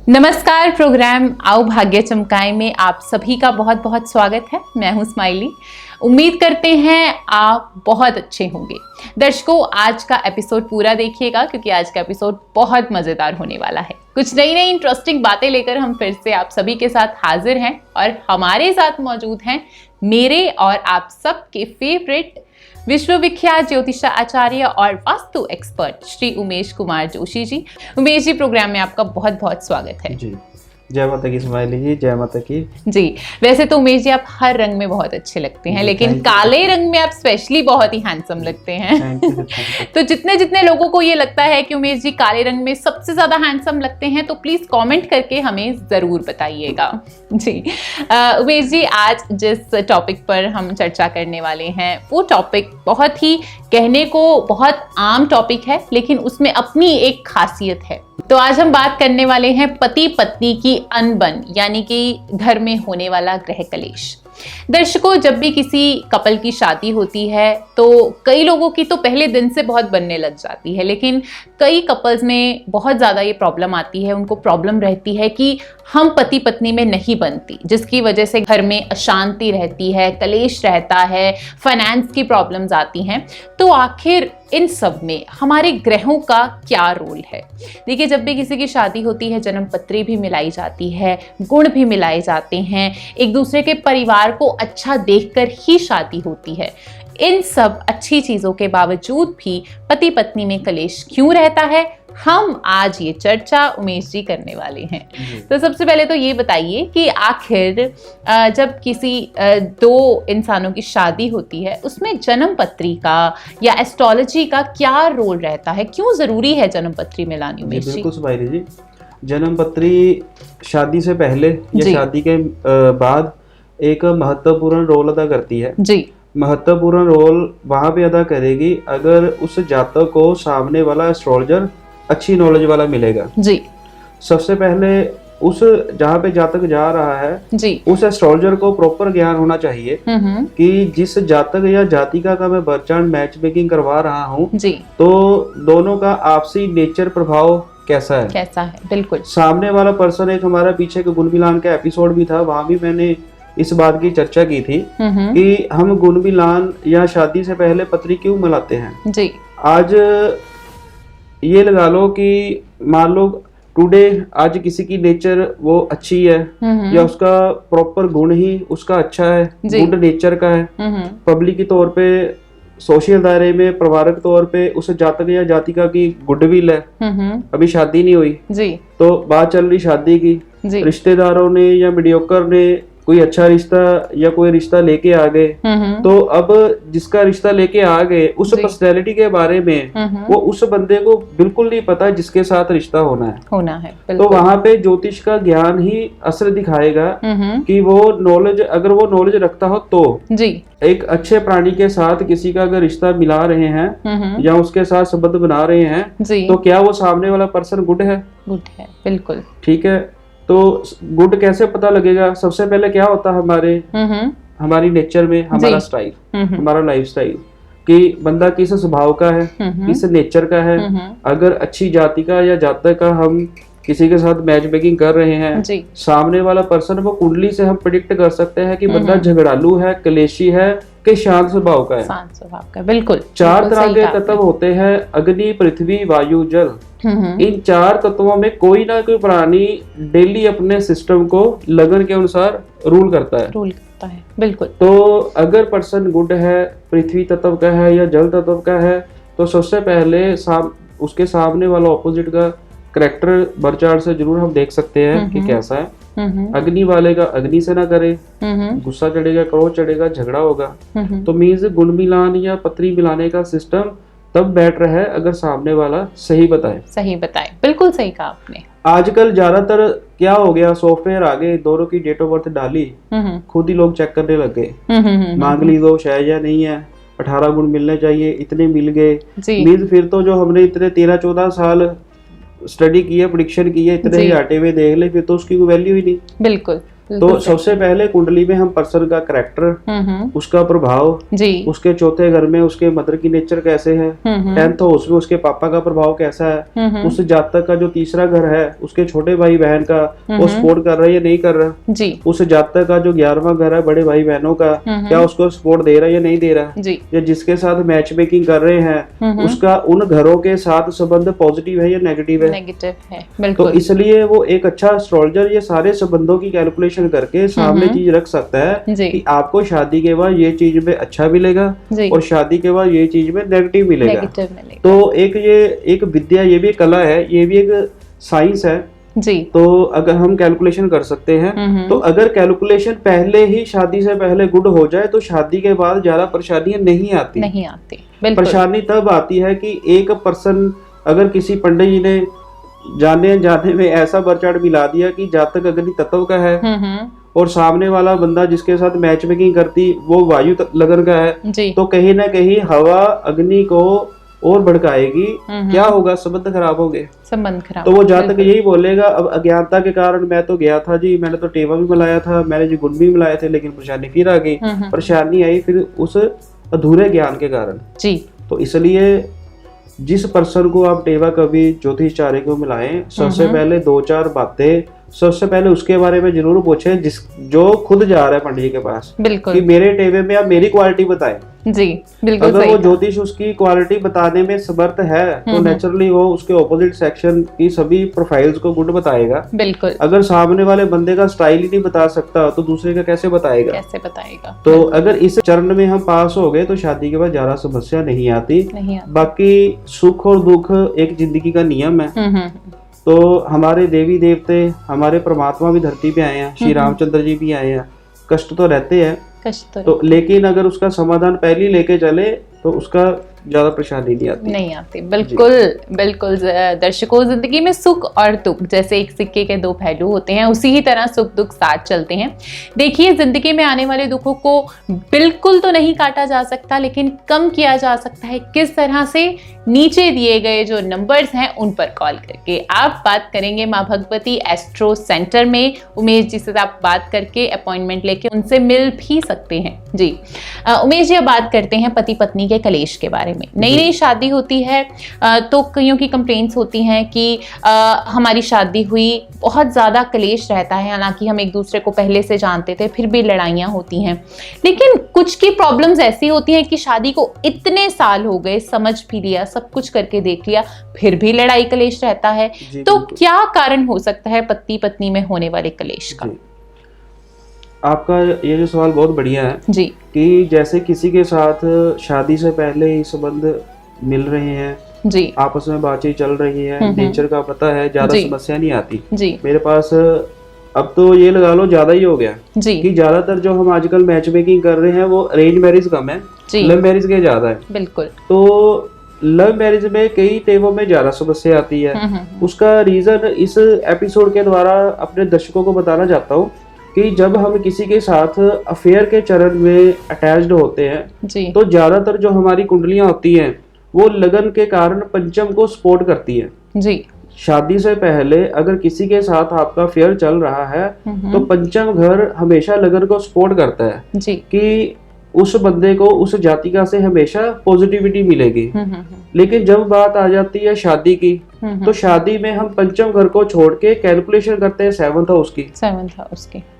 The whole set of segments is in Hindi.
नमस्कार। प्रोग्राम आओ भाग्य चमकाए में आप सभी का बहुत बहुत स्वागत है। मैं हूं स्माइली। उम्मीद करते हैं आप बहुत अच्छे होंगे। दर्शकों, आज का एपिसोड पूरा देखिएगा क्योंकि आज का एपिसोड बहुत मज़ेदार होने वाला है। कुछ नई नई इंटरेस्टिंग बातें लेकर हम फिर से आप सभी के साथ हाजिर हैं और हमारे साथ मौजूद हैं मेरे और आप सबके फेवरेट विश्वविख्यात ज्योतिषा आचार्य और वास्तु एक्सपर्ट श्री उमेश कुमार जोशी जी। उमेश जी, प्रोग्राम में आपका बहुत बहुत स्वागत है। जी, जय माता की स्माइली जी, जय माता की। जी, वैसे तो उमेश जी आप हर रंग में बहुत अच्छे लगते हैं, लेकिन काले रंग में आप स्पेशली बहुत ही हैंडसम लगते हैं। Thank you. तो जितने लोगों को ये लगता है कि उमेश जी काले रंग में सबसे ज्यादा हैंडसम लगते हैं, तो प्लीज कमेंट करके हमें जरूर बताइएगा। जी उमेश जी, आज जिस टॉपिक पर हम चर्चा करने वाले हैं वो टॉपिक बहुत ही कहने को बहुत आम टॉपिक है, लेकिन उसमें अपनी एक खासियत है। तो आज हम बात करने वाले हैं पति पत्नी की अनबन, यानी कि घर में होने वाला गृह कलेश। दर्शकों, जब भी किसी कपल की शादी होती है तो कई लोगों की तो पहले दिन से बहुत बनने लग जाती है, लेकिन कई कपल्स में बहुत ज़्यादा ये प्रॉब्लम आती है। उनको प्रॉब्लम रहती है कि हम पति पत्नी में नहीं बनती, जिसकी वजह से घर में अशांति रहती है, कलेश रहता है, फाइनेंस की प्रॉब्लम्स आती हैं। तो आखिर इन सब में हमारे ग्रहों का क्या रोल है? देखिए, जब भी किसी की शादी होती है जन्म पत्री भी मिलाई जाती है, गुण भी मिलाए जाते हैं, एक दूसरे के परिवार को अच्छा देखकर ही शादी होती है। इन सब अच्छी चीजों के बावजूद भी पति पत्नी में कलेश क्यों रहता है, हम आज ये चर्चा उमेश जी करने वाले हैं। तो सबसे पहले तो ये बताइए कि आखिर जब किसी दो इंसानों की शादी होती है उसमें जन्म पत्री का या एस्ट्रोलॉजी का क्या रोल रहता है? क्यों जरूरी है जन्म पत्री में लानी उमेश जी? बिल्कुल स्माइली जी, जन्म पत्री शादी से पहले या शादी के बाद एक महत्वपूर्ण रोल अदा करती है। जी, महत्वपूर्ण रोल वहां पे अदा करेगी अगर उस जातक को सामने वाला एस्ट्रोलॉजर अच्छी नॉलेज वाला मिलेगा। जी, सबसे पहले उस जहाँ पे जातक जा रहा है जी, उस एस्ट्रोलॉजर को प्रॉपर ज्ञान होना चाहिए कि जिस जातक या जातिका का मैं बर्थ चार्ट मैच मेकिंग करवा रहा हूँ जी, तो दोनों का आपसी नेचर प्रभाव कैसा है। बिल्कुल। सामने वाला पर्सन, एक हमारा पीछे के गुण मिलान का एपिसोड भी था, वहां भी मैंने इस बात की चर्चा की थी कि हम गुण मिलान या शादी से पहले पत्री क्यों मिलाते हैं जी। आज ये लगा लो कि मान लो टुडे आज किसी की नेचर वो अच्छी है या उसका प्रॉपर गुण ही उसका अच्छा है, गुड नेचर का है, पब्लिक के तौर पे सोशल दायरे में व्यवहारिक तौर पे उस जातक या जातिका की गुडविल है, अभी शादी नहीं हुई जी, तो बात चल रही शादी की, रिश्तेदारों ने या मीडियोकर ने कोई अच्छा रिश्ता या कोई रिश्ता लेके आ गए, तो अब जिसका रिश्ता लेके आ गए उस पर्सनैलिटी के बारे में वो उस बंदे को बिल्कुल नहीं पता जिसके साथ रिश्ता होना है। तो वहां पे ज्योतिष का ज्ञान ही असर दिखाएगा कि वो नॉलेज, अगर वो नॉलेज रखता हो तो जी, एक अच्छे प्राणी के साथ किसी का अगर रिश्ता मिला रहे हैं या उसके साथ संबंध बना रहे हैं तो क्या वो सामने वाला पर्सन गुड है? बिल्कुल। ठीक है, तो गुड कैसे पता लगेगा? सबसे पहले क्या होता है हमारी नेचर में, हमारा स्टाइल, हमारा लाइफ स्टाइल, कि बंदा किस स्वभाव का है, किस नेचर का है। अगर अच्छी जाति का या जातक का हम किसी के साथ मैच मेकिंग कर रहे हैं, सामने वाला पर्सन वो कुंडली से हम प्रिडिक्ट कर सकते हैं कि बंदा झगड़ालू है, कलेशी है कि शांत स्वभाव का है। शांत स्वभाव का, बिल्कुल। चार तरह के तत्व होते हैं, अग्नि, पृथ्वी, वायु, जल। इन चार तत्वों में कोई ना कोई प्राणी डेली अपने सिस्टम को लगन के अनुसार रूल करता है। बिल्कुल। तो अगर पर्सन गुड है, पृथ्वी तत्व का है या जल तत्व का है, तो सबसे पहले उसके सामने वाला ऑपोजिट का करेक्टर बर्थ चार्ट से जरूर हम देख सकते हैं कि कैसा है। अग्नि वाले का अग्नि से ना करे, गुस्सा चढ़ेगा, क्रोध चढ़ेगा, झगड़ा होगा। तो मीन्स गुण मिलान या पत्री मिलाने का सिस्टम तब बेटर है अगर सामने वाला सही बताए। बिल्कुल सही कहा आपने। आजकल ज्यादातर क्या हो गया, सॉफ्टवेयर आ गए, दोनों की डेट ऑफ बर्थ डाली, खुद ही लोग चेक करने लग गए, मांग ली दोष है या नहीं है, 18 गुण मिलने चाहिए, इतने मिल गए। मीन्स फिर तो जो हमने इतने 13-14 साल स्टडी की है, प्रेडिक्शन की है, इतने ही हटे हुए देख ले, फिर तो उसकी कोई वैल्यू ही नहीं। बिल्कुल। तो सबसे पहले कुंडली में हम पर्सन का कैरेक्टर, उसका प्रभाव जी, उसके चौथे घर में उसके मदर की नेचर कैसे है, 10th हाउस में उसके पापा का प्रभाव कैसा है, उस जातक का जो तीसरा घर है उसके छोटे भाई बहन का वो सपोर्ट कर रहा है या नहीं कर रहा जी, उस जातक का जो 11वां घर है बड़े भाई बहनों का क्या उसको सपोर्ट दे रहा है या नहीं दे रहा जी, या जिसके साथ मैच मेकिंग कर रहे हैं उसका उन घरों के साथ संबंध पॉजिटिव है या नेगेटिव है, तो इसलिए वो एक अच्छा एस्ट्रोलॉजर ये सारे संबंधों की कैलकुलेशन करके सामने चीज रख सकता है कि आपको शादी के बाद ये चीज में अच्छा मिलेगा और शादी के बाद ये चीज में नेगेटिव मिलेगा। तो एक विद्या, ये भी एक कला है, ये भी एक साइंस है जी। तो अगर हम कैलकुलेशन कर सकते हैं तो अगर कैलकुलेशन पहले ही शादी से पहले गुड हो जाए तो शादी के बाद ज्यादा परेशानियां नहीं आती। परेशानी तब आती है कि एक पर्सन अगर किसी पंडित जी ने जाने में ऐसा बरचाट मिला दिया कि जातक अग्नि तत्व का है और सामने वाला बंदा जिसके साथ मैच मेकिंग करती वो वायु लगन का है, तो कहीं ना कहीं हवा अग्नि को और भड़काएगी, क्या होगा, संबंध खराब हो गए, तो वो जातक यही बोलेगा अब अज्ञानता के कारण मैं तो गया था जी, मैंने तो टेवा भी मिलाया था, मैंने जी गुण भी मिलाए थे, लेकिन परेशानी फिर आ गई। परेशानी आई फिर उस अधूरे ज्ञान के कारण जी। तो इसलिए जिस पर्सन को आप टेवा कभी ज्योतिषचार्य को मिलाएं, सबसे पहले 2-4 बातें सबसे पहले उसके बारे में जरूर पूछे जो खुद जा रहा है पंडित जी के पास, बिल्कुल, कि मेरे टेवे में आप मेरी क्वालिटी बताएं जी, बिल्कुल। अगर वो ज्योतिष उसकी क्वालिटी बताने में समर्थ है तो नेचुरली वो उसके ऑपोजिट सेक्शन की सभी प्रोफाइल्स को गुड बताएगा, बिल्कुल। अगर सामने वाले बंदे का स्टाइल ही नहीं बता सकता तो दूसरे का कैसे बताएगा। तो अगर इस चरण में हम पास हो गए तो शादी के बाद ज्यादा समस्या नहीं आती। बाकी सुख और दुख एक जिंदगी का नियम है। तो हमारे देवी देवते, हमारे परमात्मा भी धरती पे आए हैं, श्री रामचंद्र जी भी आए हैं, कष्ट तो रहते हैं, तो लेकिन अगर उसका समाधान पहले लेके चले तो उसका ज्यादा परेशानी नहीं आती। बिल्कुल बिल्कुल दर्शकों, जिंदगी में सुख और दुख जैसे एक सिक्के के 2 पहलू होते हैं, उसी ही तरह सुख दुख साथ चलते हैं। देखिए, जिंदगी में आने वाले दुखों को बिल्कुल तो नहीं काटा जा सकता, लेकिन कम किया जा सकता है। किस तरह से? नीचे दिए गए जो नंबर्स हैं उन पर कॉल करके। आप बात करेंगे माँ भगवती एस्ट्रो सेंटर में, उमेश जी से आप बात करके अपॉइंटमेंट लेके उनसे मिल भी सकते हैं जी। उमेश जी, अब बात करते हैं पति पत्नी के कलेश के बारे में। नई शादी होती है तो कईयों की कंप्लेंट्स होती हैं कि हमारी शादी हुई, बहुत ज़्यादा कलेश रहता है, हालांकि हम एक दूसरे को पहले से जानते थे, फिर भी लड़ाइयाँ होती हैं। लेकिन कुछ की प्रॉब्लम्स ऐसी होती हैं कि शादी को इतने साल हो गए, समझ भी लिया, सब कुछ करके देख लिया, फिर भी लड़ाई कलेश रहता है। तो क्या कारण हो सकता है पति पत्नी में होने वाले कलेश का? आपका ये जो सवाल बहुत बढ़िया है जी, कि जैसे किसी के साथ शादी से पहले ही संबंध मिल रहे हैं जी, आपस में बातचीत चल रही है, नेचर का पता है, ज्यादा समस्या नहीं आती जी। मेरे पास अब तो ये लगा लो ज्यादा ही हो गया जी, कि ज्यादातर जो हम आजकल मैच मेकिंग कर रहे हैं वो अरेंज मैरिज कम है, लव मैरिज के ज्यादा है। बिल्कुल। तो लव मैरिज में कई टेवों में ज्यादा समस्या आती है। उसका रीजन इस एपिसोड के द्वारा अपने दर्शकों को बताना चाहता हूँ कि जब हम किसी के साथ अफेयर के चरण में अटैच्ड होते हैं जी, तो ज्यादातर जो हमारी कुंडलियां होती हैं वो लगन के कारण पंचम को सपोर्ट करती है जी। शादी से पहले अगर किसी के साथ आपका अफेयर चल रहा है तो पंचम घर हमेशा लगन को सपोर्ट करता है जी, कि उस बंदे को उस जातिका से हमेशा पॉजिटिविटी मिलेगी। लेकिन जब बात आ जाती है शादी की, तो शादी में हम पंचम घर को छोड़ के कैलकुलेशन करते हैं 7th हाउस की।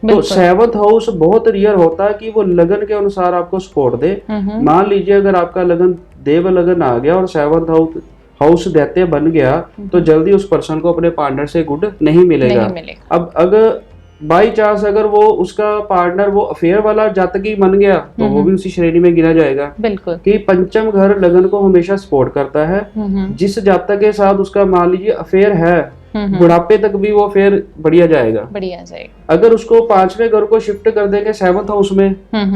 तो 7th हाउस बहुत रेयर होता है कि वो लगन के अनुसार आपको सपोर्ट दे। मान लीजिए अगर आपका लगन देव लगन आ गया और 7th हाउस दैत्य बन गया, तो जल्दी उस पर्सन को अपने पार्टनर से गुड नहीं मिलेगा। अब अगर बाई चांस अगर वो उसका पार्टनर वो अफेयर वाला जातक ही बन गया तो वो भी उसी श्रेणी में गिना जाएगा। बिल्कुल। कि पंचम घर लगन को हमेशा सपोर्ट करता है। जिस जातक के साथ उसका मान लीजिए अफेयर है, बुढ़ापे तक भी वो अफेयर बढ़िया जाएगा। अगर उसको 5वें घर को शिफ्ट कर देंगे 7th हाउस में,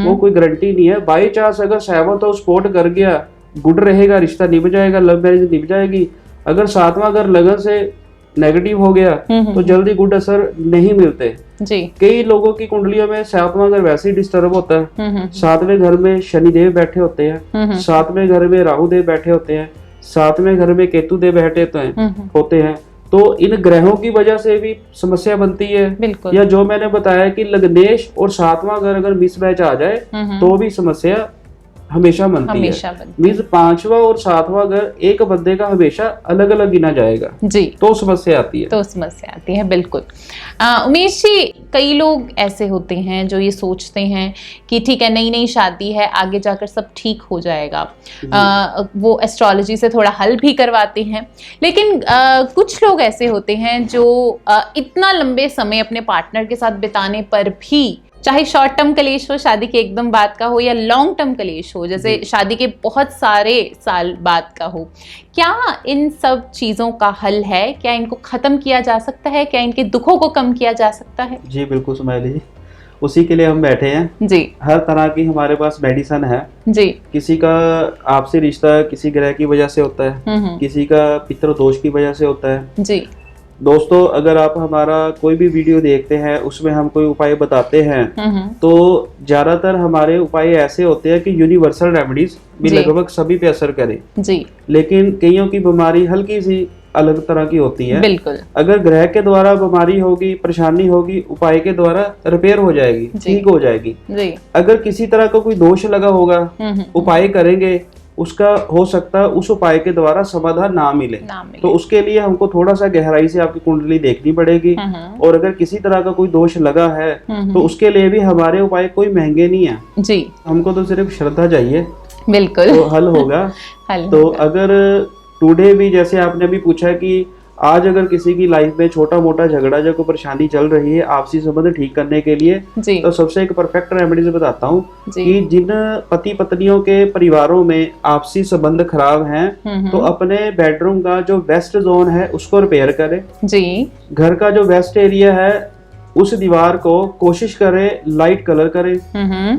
वो कोई गारंटी नहीं है। बाई चांस अगर 7th हाउस सपोर्ट कर गया, गुड रहेगा, रिश्ता निभ जाएगा, लव मैरिज निभ जाएगी। अगर 7वां घर लगन से नेगेटिव हो गया तो जल्दी गुड असर नहीं मिलते जी। कई लोगों की कुंडलियों में 7वां घर वैसे ही डिस्टर्ब होता है। 7वें घर में शनिदेव बैठे होते हैं, 7वें घर में राहु देव बैठे होते हैं, 7वें घर में केतु देव बैठे होते हैं, तो इन ग्रहों की वजह से भी समस्या बनती है। बिल्कुल। या जो मैंने बताया कि लग्नेश और 7वां घर अगर मिसमैच आ जाए तो भी समस्या हमेशा बनती है। मीन्स 5वां और 7वां घर एक बंदे का हमेशा अलग अलग गिना जाएगा जी, तो समस्या आती है। तो समस्या आती है, बिल्कुल। उमेश जी, कई लोग ऐसे होते हैं जो ये सोचते हैं कि ठीक है, नई नई शादी है, आगे जाकर सब ठीक हो जाएगा। वो एस्ट्रोलॉजी से थोड़ा हल भी करवाते हैं, लेकिन कुछ लोग ऐसे होते हैं जो इतना लंबे समय अपने पार्टनर के साथ बिताने पर भी, चाहे शॉर्ट टर्म कलेश हो शादी के एकदम बाद का हो या लॉन्ग टर्म कलेश हो, जैसे शादी के बहुत सारे साल बाद का हो, क्या इन सब चीज़ों का हल है? क्या इनको ख़त्म किया जा सकता है? क्या इनके दुखों को कम किया जा सकता है? जी बिल्कुल सुमैली जी, उसी के लिए हम बैठे हैं जी। हर तरह की हमारे पास मेडिसिन है जी। किसी का आपसी रिश्ता किसी ग्रह की वजह से होता है, किसी का पितृ दोष की वजह से होता है जी। दोस्तों, अगर आप हमारा कोई भी वीडियो देखते हैं उसमें हम कोई उपाय बताते हैं तो ज्यादातर हमारे उपाय ऐसे होते हैं कि यूनिवर्सल रेमेडीज भी लगभग सभी पे असर करें जी। लेकिन कईयों की बीमारी हल्की सी अलग तरह की होती है। बिल्कुल। अगर ग्रह के द्वारा बीमारी होगी, परेशानी होगी, उपाय के द्वारा रिपेयर हो जाएगी, ठीक हो जाएगी जी। अगर किसी तरह का कोई दोष लगा होगा, उपाय करेंगे, उसका हो सकता है उस उपाय के द्वारा समाधान ना मिले। तो उसके लिए हमको थोड़ा सा गहराई से आपकी कुंडली देखनी पड़ेगी। और अगर किसी तरह का कोई दोष लगा है तो उसके लिए भी हमारे उपाय कोई महंगे नहीं है जी। हमको तो सिर्फ श्रद्धा चाहिए, बिल्कुल, तो हल होगा। तो अगर टुडे भी, जैसे आपने अभी पूछा कि आज अगर किसी की लाइफ में छोटा मोटा झगड़ा या कोई परेशानी चल रही है आपसी संबंध ठीक करने के लिए, तो सबसे एक परफेक्ट रेमेडी बताता हूँ कि जिन पति पत्नियों के परिवारों में आपसी संबंध खराब हैं तो अपने बेडरूम का जो वेस्ट जोन है उसको रिपेयर करें जी। घर का जो वेस्ट एरिया है उस दीवार को कोशिश करें लाइट कलर करें,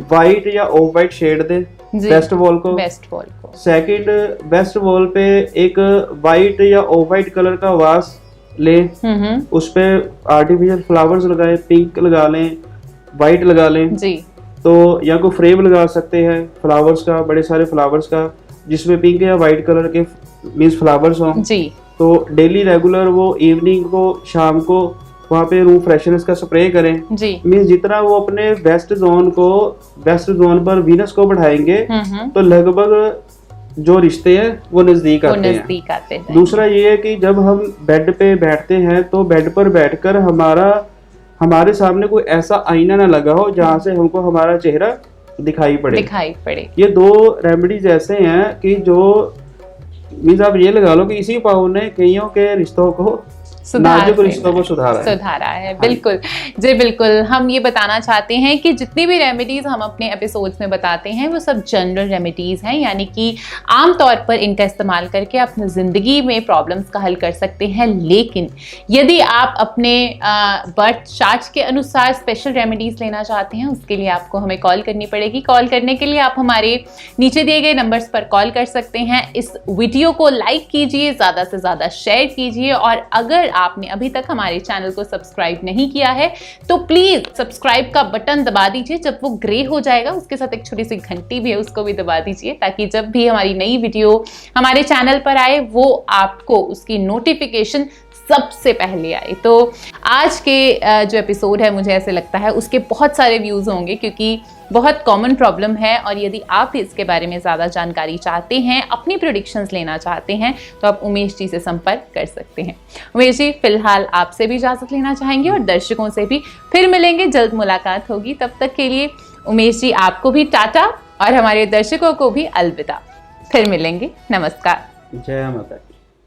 व्हाइट या ऑफ व्हाइट शेड दे वेस्ट वॉल को। सेकंड, वेस्ट वॉल पे एक व्हाइट या ऑफ व्हाइट कलर का वास ले, उस पे आर्टिफिशियल फ्लावर्स लगाए, पिंक लगा लें, व्हाइट लगा लें जी। तो या कोई फ्रेम लगा सकते हैं फ्लावर्स का, बड़े सारे फ्लावर्स का, जिसमें पिंक या व्हाइट कलर के मीन्स फ्लावर्स हों जी। तो डेली रेगुलर वो इवनिंग को, शाम को वहाँ पे रूम फ्रेशनेस का स्प्रे करें जी। मीन्स जितना वो अपने वेस्ट जोन पर वीनस को बढ़ाएंगे तो लगभग जो रिश्ते हैं वो नजदीक आते हैं। दूसरा ये है कि जब हम बेड पे बैठते हैं तो बेड पर बैठकर हमारे सामने कोई ऐसा आईना ना लगा हो जहाँ से हमको हमारा चेहरा दिखाई पड़े। ये 2 रेमेडीज ऐसे हैं कि जो मीन्स आप ये लगा लो कि इसी पाव ने कईयों के रिश्तों को सुधारा है। बिल्कुल जी, बिल्कुल। हम ये बताना चाहते हैं कि जितनी भी रेमेडीज हम अपने एपिसोड्स में बताते हैं वो सब जनरल रेमेडीज हैं, यानी कि आम तौर पर इनका इस्तेमाल करके अपनी जिंदगी में प्रॉब्लम्स का हल कर सकते हैं। लेकिन यदि आप अपने बर्थ चार्ट के अनुसार स्पेशल रेमेडीज लेना चाहते हैं उसके लिए आपको हमें कॉल करनी पड़ेगी। कॉल करने के लिए आप हमारे नीचे दिए गए नंबर्स पर कॉल कर सकते हैं। इस वीडियो को लाइक कीजिए, ज़्यादा से ज़्यादा शेयर कीजिए, और अगर आपने अभी तक हमारे चैनल को सब्सक्राइब नहीं किया है तो प्लीज सब्सक्राइब का बटन दबा दीजिए। जब वो ग्रे हो जाएगा उसके साथ एक छोटी सी घंटी भी है उसको भी दबा दीजिए, ताकि जब भी हमारी नई वीडियो हमारे चैनल पर आए वो आपको उसकी नोटिफिकेशन सबसे पहले आए। तो आज के जो एपिसोड है मुझे ऐसे लगता है उसके बहुत सारे व्यूज़ होंगे, क्योंकि बहुत कॉमन प्रॉब्लम है, और यदि आप भी इसके बारे में ज़्यादा जानकारी चाहते हैं, अपनी प्रेडिक्शंस लेना चाहते हैं, तो आप उमेश जी से संपर्क कर सकते हैं। उमेश जी, फिलहाल आपसे भी इजाज़त लेना चाहेंगे और दर्शकों से भी। फिर मिलेंगे, जल्द मुलाकात होगी। तब तक के लिए उमेश जी आपको भी टाटा और हमारे दर्शकों को भी अलविदा। फिर मिलेंगे, नमस्कार। जय माता।